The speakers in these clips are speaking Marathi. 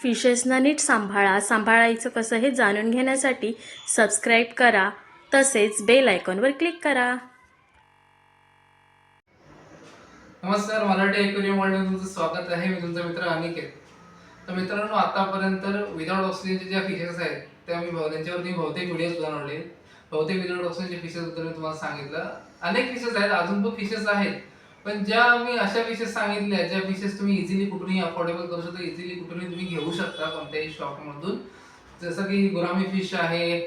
फिशेसना नीट सांभाळायचं कसं हे जाणून घेण्यासाठी सबस्क्राईब करा, तसेच बेल आयकॉनवर क्लिक करा. नमस्कार, मराठी ॲक्वेरियम वर्ल्डमध्ये तुमचं स्वागत आहे. मी तुमचा मित्र अनिकेत. तर मित्रांनो, आतापर्यंत विदाउट ऑक्सिजनचे ज्या फिशेस आहेत त्यांच्यावरती बहुतेक व्हिडिओज बनवले. बहुतेक विदाउट ऑक्सिजनचे फिशेसबद्दल मी तुम्हाला सांगितलं. अनेक फिशेस आहेत, अजून पण फिशेस आहेत, पण ज्या मी अशा फिशेस सांगितल्या ज्या फिशेस तुम्ही इझिली कुठूनही अफोर्डेबल करू शकता, इझिली कुठूनही तुम्ही घेऊ शकता कोणत्याही शॉपमधून. जसं की गुरामी फिश आहे,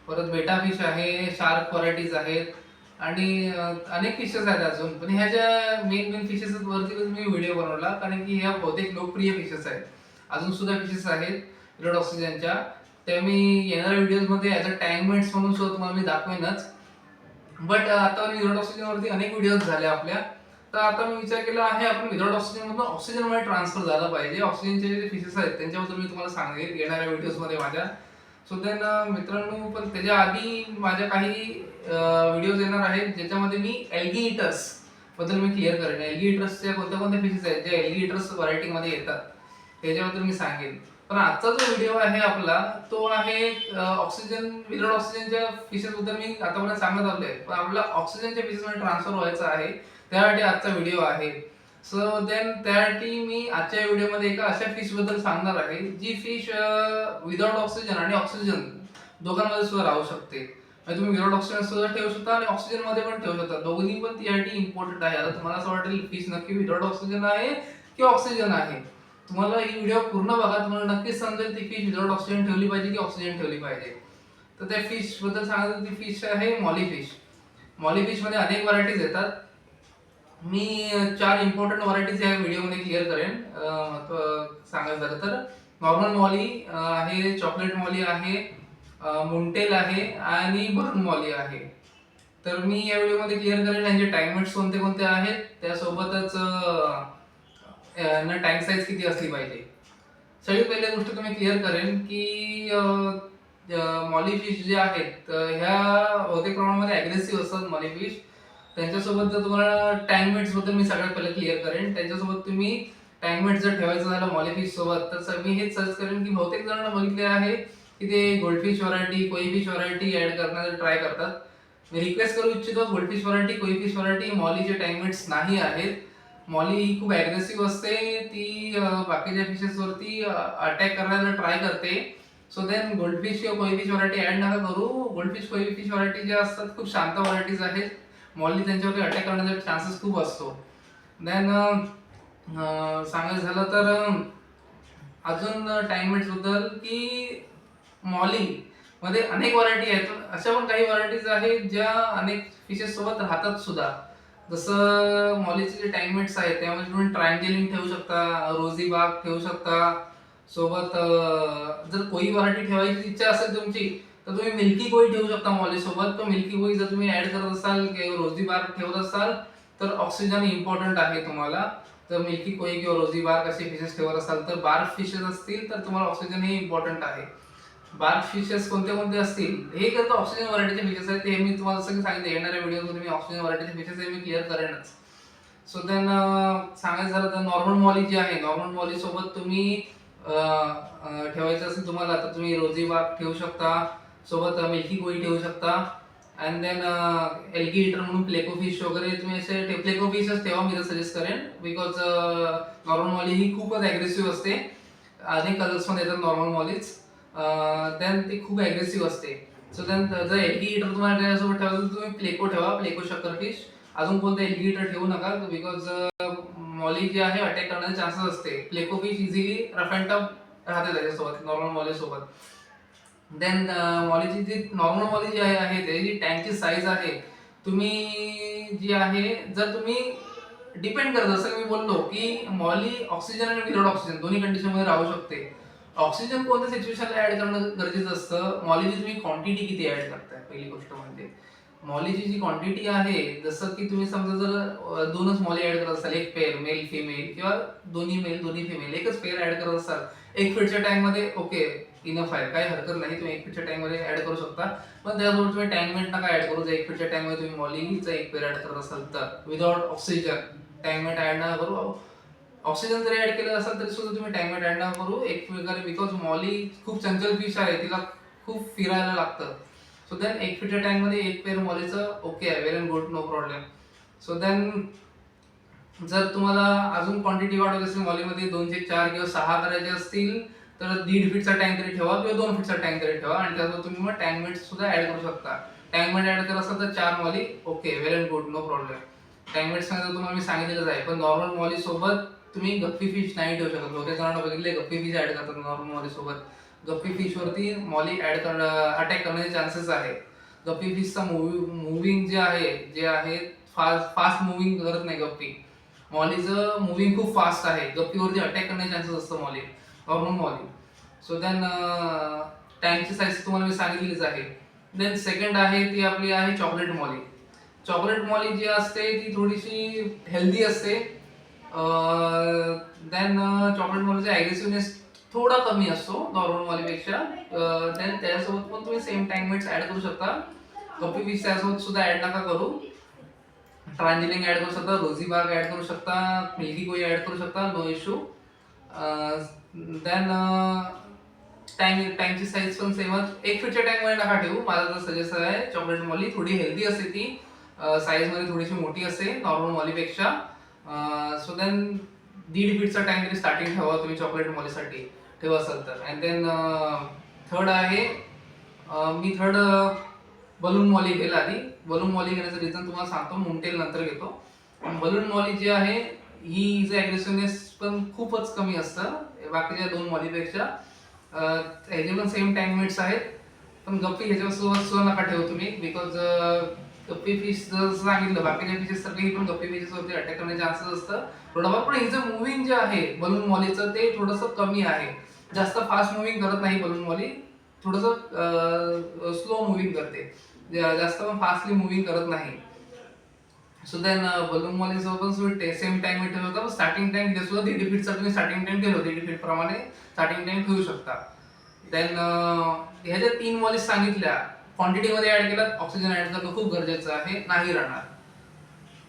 परत बेटा फिश आहे, शार्क व्हरायटीज आहेत आणि अनेक फिशेस आहेत अजून. पण ह्या ज्या मेन फिशेस वरती मी व्हिडिओ बनवला, कारण की ह्या बहुतेक लोकप्रिय फिशेस आहेत. अजून सुद्धा फिशेस आहेत विदाउट ऑक्सिजनच्या, त्या मी येणाऱ्या व्हिडिओजमध्ये ॲज अ टँकमेट्स म्हणून सुद्धा तुम्हाला मी दाखवेनच. बट आता मी विदाउट ऑक्सिजनवरती अनेक व्हिडिओज झाले आपल्या. तर आता मी विचार केला आहे आपण विदाउट ऑक्सिजनमधून ऑक्सिजनमध्ये ट्रान्सफर झाला पाहिजे. ऑक्सिजनचे जे फिशेस आहेत त्यांच्याबद्दल मी तुम्हाला सांगेल येणाऱ्या व्हिडिओजमध्ये माझ्या. सो देन मित्रांनो, पण त्याच्या आधी माझ्या काही व्हिडिओज येणार आहेत ज्याच्यामध्ये मी एल्गी ईटर्स बद्दल मी क्लिअर करेन. एल्गी ईटर्सच्या कोणत्या कोणत्या फिशेस आहेत ज्या एल्गी ईटर्स व्हरायटीमध्ये येतात त्याच्याबद्दल मी सांगेन. पण आजचा जो व्हिडिओ आहे आपला तो आहे ऑक्सिजन विदाउट ऑक्सिजनच्या फिशेस बद्दल मी आतापर्यंत सांगत आलोय, पण आपला ऑक्सिजनच्या फिशेसमध्ये ट्रान्सफर व्हायचा आहे, त्यासाठी आजचा व्हिडिओ आहे. सो देन त्यासाठी मी आजच्या व्हिडिओमध्ये एका अशा फिश बद्दल सांगणार आहे जी फिश विदाउट ऑक्सिजन आणि ऑक्सिजन दोघांमध्ये सुद्धा राहू शकते. म्हणजे तुम्ही विदाउट ऑक्सिजन सुद्धा ठेवू शकता आणि ऑक्सिजन मध्ये पण ठेवू शकता. दोन्ही पण त्यासाठी इम्पॉर्टंट आहे. आता तुम्हाला असं वाटेल फिश नक्की विदाउट ऑक्सिजन आहे की ऑक्सिजन आहे. तुम्हाला ही व्हिडिओ पूर्ण बघा, तुम्हाला नक्कीच समजेल ती फिश विदाउट ऑक्सिजन ठेवली पाहिजे की ऑक्सिजन ठेवली पाहिजे. तर त्या फिश बद्दल सांगायचं, ती फिश आहे मॉली फिश. मॉली फिश मध्ये अनेक व्हरायटीज येतात. मी 4 इम्पॉर्टंट व्हरायटीज या व्हिडिओमध्ये क्लिअर करेन. सांगायचं झालं तर नॉर्मल मॉली आहे, चॉकलेट मॉली आहे, मुंटेल आहे आणि बरून मॉली आहे. तर मी या व्हिडिओमध्ये क्लिअर करेन यांचे टाइममेट्स कोणते कोणते आहेत, त्यासोबतच टँक साईज किती असली पाहिजे. सगळी पहिली गोष्ट तुम्ही क्लिअर करेन की मॉली फिश जे आहेत ह्या बहुतेक प्रमाणामध्ये अग्रेसिव्ह असतात मॉली फिश. त्यांच्यासोबत जर तुम्हाला टँकमेट्स बद्दल मी सगळ्यात पहिले क्लिअर करेन. त्यांच्यासोबत तुम्ही टँकमेट जर ठेवायचं झालं मॉली फिश सोबत, तर मी हेच सजेस्ट करेन की बहुतेक जणांना बघितले आहे की ते गोल्डफिश व्हरायटी, कोई फिश व्हरायटी ऍड करण्याचा ट्राय करतात. मी रिक्वेस्ट करू इच्छितो, गोल्डफिश व्हरायटी, कोई फिश व्हरायटी मॉलीचे टँकमेट्स नाही आहेत. मॉली ही खूप अग्रेसिव्ह असते, ती बाकीच्या फिशेस वरती अटॅक करण्याचा ट्राय करते. सो देन गोल्डफिश किंवा कोई फिश व्हरायटी ऍड नका करू. गोल्डफिश, कोई फिश व्हरायटी ज्या असतात खूप शांत व्हरायटीज आहेत. मॉली त्यांच्यावरती अटॅक करण्याचा चान्सेस खूप असतो. देन सांगायचं झालं तर अजून टाइममेट्स बद्दल की मॉली मध्ये अनेक व्हरायटी आहेत. अशा पण काही व्हरायटीज आहेत ज्या अनेक फिशेस सोबत राहतात सुद्धा. जसं मॉलीचे जे टाइममेट्स आहेत त्यामध्ये तुम्ही ट्रायंजेलिंग ठेवू शकता, रोझी बाग ठेवू शकता. सोबत जर कोई व्हरायटी ठेवायची इच्छा असेल तुमची तर तुम्ही मिल्की कोई ठेवू शकता मॉली सोबत. तो मिल्की कोई जर तुम्ही ऍड करत असाल किंवा रोझी बाग ठेवत असाल तर ऑक्सिजन इम्पॉर्टंट आहे तुम्हाला. तर मिल्की कोई किंवा रोझी बार्क असे फिशेस ठेवत असाल तर, बार्क फिशेस असतील तर तुम्हाला ऑक्सिजन हे इम्पॉर्टंट आहे. बार्क फिशेस कोणते कोणते असतील हे करता ऑक्सिजन व्हरायटीचे फिशेस आहेत, ते मी तुम्हाला सगळं सांगितलं. येणाऱ्या व्हिडिओमध्ये मी ऑक्सिजन व्हरायटीचे फिशेस हे मी क्लिअर करेनच. सो देन सांगायचं झालं तर नॉर्मल मॉली जी आहे, नॉर्मल मॉली सोबत तुम्ही ठेवायचं असेल तुम्हाला तर तुम्ही रोझी बाग ठेवू शकता, सोबत मिल्की कोई ठेवू शकता. अँड देन एल्गी ईटर म्हणून प्लेको फिश वगैरे तुम्ही असे प्लेको फिशच ठेवा, मी तर सजेस्ट करेन. बिकॉज नॉर्मल मॉली ही खूपच अग्रेसिव्ह असते. अनेक कलर्समध्ये येतात नॉर्मल मॉलीज. देन ती खूप अग्रेसिव्ह असते. सो देन जर एल्गी ईटर तुम्हाला त्याच्यासोबत ठेवायचं तर तुम्ही प्लेको ठेवा, प्लेको शक्कर फिश. अजून कोणतं एल्गी ईटर ठेवू नका, बिकॉज मॉली जी आहे अटॅक करण्याचे चान्सेस असते. Pleco fish easily rough and tough राहते त्याच्यासोबत, नॉर्मल मॉली सोबत. देन मॉलीची जी नॉर्मल मॉली जी आहे त्याची टँकची साईज आहे, तुम्ही जी आहे जर तुम्ही डिपेंड करत जसं मी बोललो की मॉली ऑक्सिजन आणि विदाउट ऑक्सिजन दोन्ही कंडिशनमध्ये राहू शकते. ऑक्सिजन कोणत्या सिच्युएशनला ऍड करणं गरजेचं असतं, मॉलीची तुम्ही क्वांटिटी किती ऍड करताय पहिली गोष्ट. म्हणजे मॉलीची जी क्वांटिटी आहे, जसं की तुम्ही समजा जर दोनच मॉली ऍड करत असाल, एक पेअर मेल फिमेल किंवा दोन्ही मेल दोन्ही फिमेल एकच पेअर ऍड करत असाल 1 फीटच्या टँक मध्ये, ओके इनफ आहे, काही हरकत नाही. तुम्ही 1 फीटच्या टँक मध्ये ऍड करू शकता. पण त्याबरोबर तुम्ही टँकमेट नका ऍड करू. जर 1 फीटच्या टँक मध्ये तुम्ही मॉलीचा एक पेअर ऍड करत असाल तर विदाउट ऑक्सिजन टँकमेट ऍड नका करू. ऑक्सिजन जरी ऍड केलं असेल तरी सुद्धा तुम्ही टाइम ऍड नका करू एक प्रकारे, बिकॉज मॉली खूप चंचल फिश आहे, तिला खूप फिरायला लागतं. सो देन 1 फीटच्या टँक मध्ये 1 पेअर मॉलीचं ओके आहे, well and good, no problem. So then जर तुम्हाला अजून क्वांटिटी वाढवायची असेल मॉलीमध्ये 2 ते 4 किंवा 6 करायचे असतील तर 1.5 फीटचा टँक तरी ठेवा किंवा 2 फीटचा टँक तरी ठेवा, आणि त्याच्यावर तुम्ही मग टँक मेट सुद्धा ऍड करू शकता. टँक मेट ऍड करत असाल तर 4 molly okay, well and good, no problem. Tank mate सांगितलं तुम्हाला मी सांगितलेलंच आहे, पण नॉर्मल मॉली सोबत तुम्ही गप्पी फिश नाही ठेवू शकत. बहुतेक जणांना बघितले गप्पी फिश ऍड करतात नॉर्मल मॉली सोबत. गप्पी फिश वरती मॉली ऍड अटॅक करण्याचे चान्सेस आहे. गप्पी फिशचा मुव्हिंग जे आहे फास्ट मुव्हिंग करत नाही गप्पी. मॉलीचं मुव्हिंग खूप फास्ट आहे, गप्पीवरती अटॅक करण्याचे चान्सेस असतं molly, normal molly. So then टँकची साईज तुम्हाला मी सांगितलीच आहे. देन सेकंड आहे ती आपली आहे चॉकलेट मॉली. चॉकलेट मॉली जी असते ती थोडीशी हेल्दी असते. देन चॉकलेट मॉलीचा ॲग्रेसिव्हनेस थोडा कमी असतो नॉर्मल मॉलीपेक्षा. देन त्याच्यासोबत पण तुम्ही सेम टँकमेट्स ऍड करू शकता. गप्पी फिश त्यासोबत सुद्धा ऍड नका करू. ट्रांजिलिंग ऍड करू शकता, रोझी बाग ऍड करू शकता, मिल्की कोई ऍड करू शकता, नो इश्यू. देन टँकची साईज पण सेमच, 1 फीटच्या टँक मध्ये नका ठेवू. माझा तर सजेस्ट आहे चॉकलेट मॉली थोडी हेल्दी असते, ती साईज मध्ये थोडीशी मोठी असते नॉर्मल मॉलीपेक्षा. सो देन 1.5 फीटचा टँक तरी स्टार्टिंग ठेवा तुम्ही चॉकलेट मॉलीसाठी ठेवा असाल तर. अँड देन थर्ड आहे, मी थर्ड बलून मॉली घेईल आधी. बलून मॉली घेण्याचं रिझन तुम्हाला सांगतो, मुंटेल नंतर घेतो. बलून मॉली जी आहे ही जे ॲग्रेसिव्हनेस पण खूपच कमी असतं बाकीच्या 2 मॉलीपेक्षा. ह्याचे पण सेम टँकमेट्स आहेत, पण गप्पी ह्याच्यासोबत सुद्धा नका ठेवू तुम्ही, बिकॉज गप्पी फिश जर सांगितलं बाकीच्या फिशेस सारखे ही पण गप्पी फिशेस वरती अटॅक करण्याचे चान्सेस असतं थोडंफार. पण हिचं मुव्हिंग जे आहे बलून मॉलीचं ते थोडंसं कमी आहे, जास्त फास्ट मुव्हिंग करत नाही बलून मॉली, थोडंसं स्लो मुव्हिंग करते, जास्त पण फास्टली मुव्हिंग करत नाही. सो देन बलून मॉली सोबत सेम टाइम ठेवू शकता. स्टार्टिंग टँक सुद्धा 1.5 फीटचा तुम्ही स्टार्टिंग टँक ठेवलं 1.5 फीट प्रमाणे स्टार्टिंग टँक ठेवू शकता. देन ह्या ज्या 3 मॉलीज सांगितल्या क्वांटिटीमध्ये ऍड केल्यात, ऑक्सिजन ऍड करणं खूप गरजेचं आहे, नाही राहणार.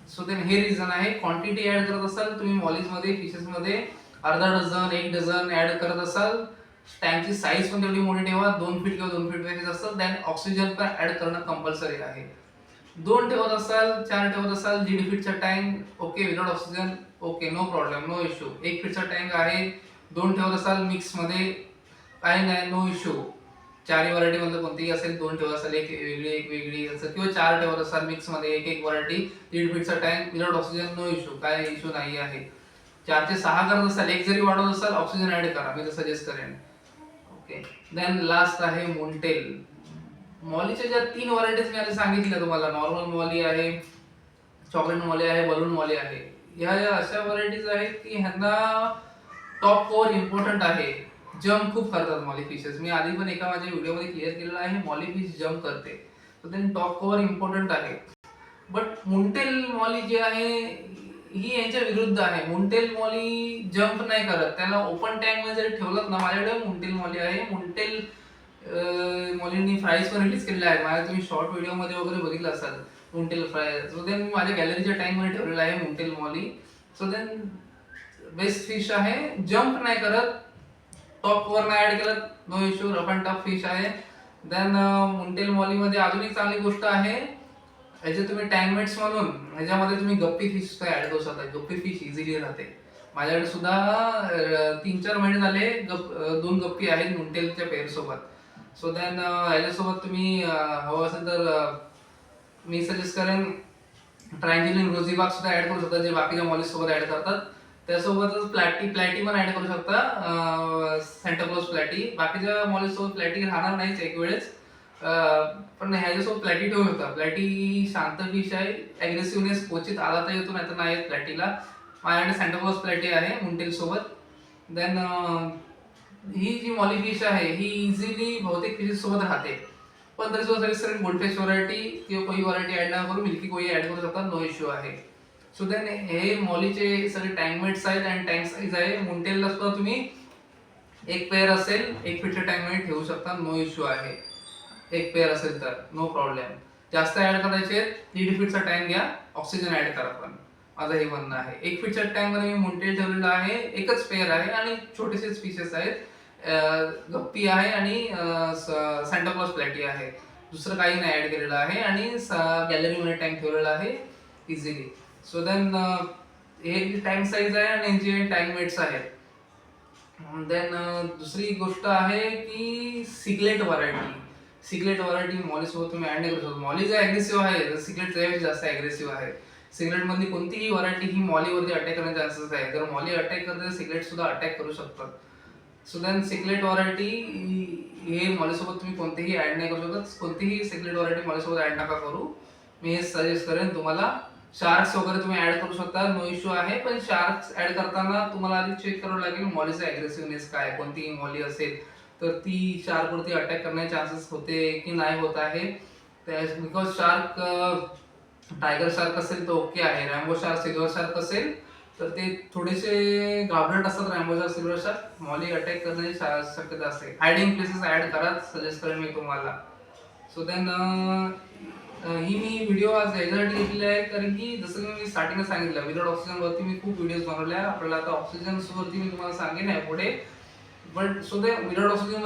सो देन हे रिझन आहे. क्वांटिटी ऍड करत असाल तुम्ही मॉलीजमध्ये फिशेसमध्ये अर्धा डझन 1 डझन ऍड करत असाल, टँकची साईज पण तेवढी मोठी ठेवा, 2 फीट किंवा 2 फीट पेक्षा जास्त. देन ऑक्सिजन पण ऍड करणं कंपल्सरी आहे. 2 ठेवत असाल, 4 ठेवत असाल, 1.5 फीटचा tank okay, without oxygen okay, no problem, no issue. 1 फीटचा टँक आहे, 2 ठेवत असाल मिक्स मध्ये काही नाही, नो इश्यू. 4 व्हरायटी मधलं कोणतीही असेल, 2 ठेवत असाल एक वेगळी एक वेगळी असं, किंवा 4 ठेवत असाल मिक्स मध्ये एक व्हरायटी 1.5 फीटचा tank without oxygen, no issue, काय इश्यू नाही आहे. 4 ते 6 करत असाल, एक जरी वाढवत असाल ऑक्सिजन ऍड करा, मी तर सजेस्ट करेन. ओके. देन लास्ट आहे मोंटेल. मॉलीच्या ज्या 3 व्हरायटीज मी आधी सांगितल्या तुम्हाला, नॉर्मल मॉली आहे, चॉकलेट मॉली आहे, बलून मॉली आहे, ह्या अशा व्हरायटीज आहेत की ह्यांना टॉप कव्हर इम्पॉर्टंट आहे. जम्प खूप करतात मॉली फिशेस, मी आधी पण एका माझ्या व्हिडिओमध्ये क्लिअर केलेलं आहे, मॉली फिश जम्प करते, तर त्यांनी टॉप कव्हर इम्पॉर्टंट आहे. बट मुंटेल मॉली जी आहे ही यांच्या विरुद्ध आहे. मुंटेल मॉली जम्प नाही करत, त्याला ओपन टँक मध्ये जरी ठेवलं ना, माझ्याकडे मुंटेल मॉली आहे. मुंटेल मॉलीनी फ्राईज पण रिलीज केलेले आहे, माझ्या तुम्ही शॉर्ट व्हिडिओ मध्ये वगैरे बघितलं असाल मुंटेल फ्राय. सो देन मी माझ्या गॅलरीच्या टँक मध्ये ठेवलेलं आहे मुंटेल molly. So then best fish आहे, जम्प नाही करत, टॉप कव्हर नाही ऍड करत, no issue, rough and tough fish आहे. देन मुंटेल मॉली मध्ये अजून एक चांगली गोष्ट आहे, ह्याचे तुम्ही टँकमेट्स म्हणून ह्याच्यामध्ये तुम्ही गप्पी फिश सुद्धा ऍड करू शकता. गप्पी फिश इझिली राहते. माझ्याकडे सुद्धा 3-4 महिने झाले 2 गप्पी आहेत मुंटेलच्या पेअर सोबत. सो देन ह्याच्यासोबत तुम्ही हवं असेल तर मी सजेस्ट करेन ट्रायंजिलिंग रोझीबाग सुद्धा ऍड करू शकता, जे बाकीच्या मॉलीज सोबत ऍड करतात. त्यासोबतच प्लॅटी पण ऍड करू शकता, सेंटाक्लॉज प्लॅटी. बाकीच्या मॉलीज सोबत प्लॅटी राहणार नाहीच एक वेळेस, पण ह्याच्यासोबत प्लॅटी ठेवू शकता. प्लॅटी शांत फिश आहे, ॲग्रेसिव्हनेस क्वचित आला तर येतो, नाही तर नाही येत प्लॅटीला. माझ्याकडे सेंटाक्लॉज प्लॅटी आहे मुंटेल सोबत. देन ही जी मॉली फिश आहे ही इझिली बहुतेक फिशेस सोबत राहते, पण तरी सुद्धा सजेस्ट गोल्डफिश व्हरायटी किंवा कोई व्हरायटी ऍड नका करू, मिल्की कोई ऍड करू शकता, नो इश्यू आहे. सो देन हे मॉलीचे सगळे टँकमेट्स आहेत आणि टँक साईज आहे. मुंटेलला सुद्धा तुम्ही एक पेअर असेल 1 फीटच्या टँकमेट ठेवू शकता, नो इश्यू आहे. एक पेअर असेल तर नो प्रॉब्लेम. जास्त ऍड करायचे 1.5 फीटचा टँक घ्या, ऑक्सिजन ऍड करा, पण माझं हे म्हणणं आहे. 1 फीटच्या टँकमध्ये मी मुंटेल ठेवलेलं आहे, एकच पेअर आहे आणि छोटेसे स्पीसेस आहेत. गप्पी आहे आणि सॅन्टाक्लॉज प्लॅटी आहे. दुसरं काही नाही ऍड केलेलं आहे आणि गॅलरीमध्ये टँक ठेवलेला आहे इझिली. सो देन हे टँक साईज आहे आणि यांचे टँक मेट्स आहेत. देन दुसरी गोष्ट आहे की सिगलेट व्हरायटी. सिगलेट व्हरायटी मॉलीसोबत तुम्ही ऍड नाही करू शकत. मॉली जे अग्रेसिव्ह आहे, सिगलेट त्यापेक्षा जास्त अग्रेसिव्ह आहे. सिगरेट मधली कोणतीही व्हरायटी ही मॉलीवरती अटॅक करण्याचे चान्सेस आहे. जर मॉली अटॅक करते, सिगरेट सुद्धा अटॅक करू शकतात. सो देन सिगलेट व्हरायटी हे मॉलीसोबत तुम्ही कोणतेही ऍड नाही करू शकत. कोणतीही सिगलेट व्हरायटी मॉलीसोबत ऍड नका करू. मी हे सजेस्ट करेन तुम्हाला. शार्क्स वगैरे तुम्ही ऍड करू शकता, नो इश्यू आहे. पण शार्क्स ऍड करताना तुम्हाला आधी चेक करावं लागेल मॉलीचा अग्रेसिव्हनेस काय. कोणतीही मॉली असेल तर ती शार्कवरती अटॅक करण्याचे चान्सेस होते की नाही होत आहे. बिकॉज शार्क टायगर शार्क असेल तर ओके आहे. रॅम्बो शार्क, सिल्वर शार्क असेल तर ते थोडेसे घाबरट असतात. Rainbow shark, silver shark molly attack करण्याची शक्यता असते. हायडिंग प्लेसेस ऍड करा, सजेस्ट करेन मी तुम्हाला. सो देन ही मी व्हिडिओ आज याच्यासाठी घेतलेली आहे कारण की जसं की मी स्टार्टिंगला सांगितलं, विदाउट ऑक्सिजन वरती मी खूप व्हिडिओज बनवल्या. आपल्याला आता ऑक्सिजन वरती मी तुम्हाला सांगेन आहे पुढे. बट सो ते विदाउट ऑक्सिजन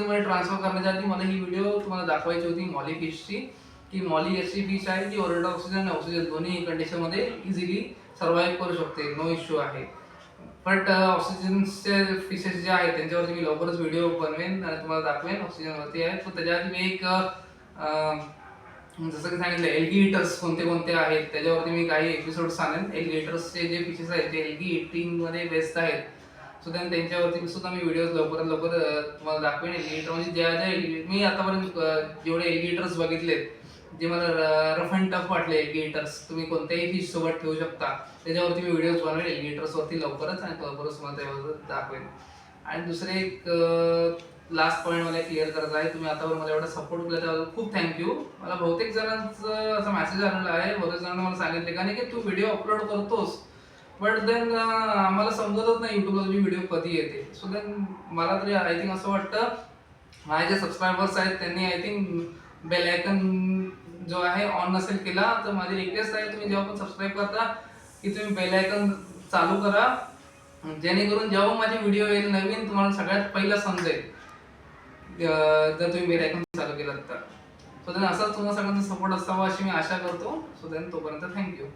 मध्ये ट्रान्सफर करण्याच्या आधी मला ही व्हिडिओ तुम्हाला दाखवायची होती मॉली फिशची. की मॉली अशी फिश आहे की विदाउट ऑक्सिजन आणि ऑक्सिजन दोन्ही कंडिशन मध्ये इझिली सर्व्हाइव्ह करू शकते, नो इश्यू आहे. बट ऑक्सिजनचे फिशेस जे आहेत त्यांच्यावरती मी लवकरच व्हिडिओ बनवेन आणि तुम्हाला दाखवेन ऑक्सिजन वरती आहे. पण त्याच्या आधी मी एक जसं की सांगितलं एल्गिगेटर्स कोणते कोणते आहेत त्याच्यावरती मी काही एपिसोड सांगेन. एल्गिगेटर्सचे जे फिशेस आहेत ते एल्गी-18 मध्ये बेस्ट आहेत. सो त्यांच्यावरती सुद्धा मी व्हिडिओ लवकरात लवकर तुम्हाला दाखवेन. एल्गिगेटर म्हणजे ज्या मी आतापर्यंत जेवढे एल्गिगेटर्स बघितलेत, जे मला रफ अँड टफ वाटले एल्गिगेटर्स, तुम्ही कोणत्याही फिश सोबत ठेवू शकता, त्याच्यावरती मी व्हिडिओज बनवेन एल्गिगेटर्स वरती लवकरच आणि लवकरच तुम्हाला त्यावर दाखवेन. आणि दुसरे एक लास्ट पॉईंट मला क्लिअर करायचा आहे. तुम्ही आतावर मला एवढा सपोर्ट केला त्याबद्दल खूप थँक्यू. मला बहुतेक जणांचा असा मेसेज आलेला आहे, बहुतेक जणांना मला सांगितले का नाही की तू व्हिडिओ अपलोड करतोस बट देन आम्हाला समजतच नाही युट्यूबला तुझी व्हिडिओ कधी येते. सो देन मला तरी आय थिंक असं वाटतं माझे जे सबस्क्रायबर्स आहेत त्यांनी आय थिंक बेल आयकन जो आहे ऑन नसेल केला. तर माझी रिक्वेस्ट आहे तुम्ही जेव्हा पण सबस्क्राईब करता की तुम्ही बेल आयकन चालू करा, जेणेकरून जेव्हा माझी व्हिडिओ येईल नवीन तुम्हाला सगळ्यात पहिला समजेल जर तुम्ही बेल आयकॉन चालू केलात तर. सो देन असाच तुम्हाला सगळ्यांचा सपोर्ट असावा अशी मी आशा करतो. सो देन तोपर्यंत थँक्यू.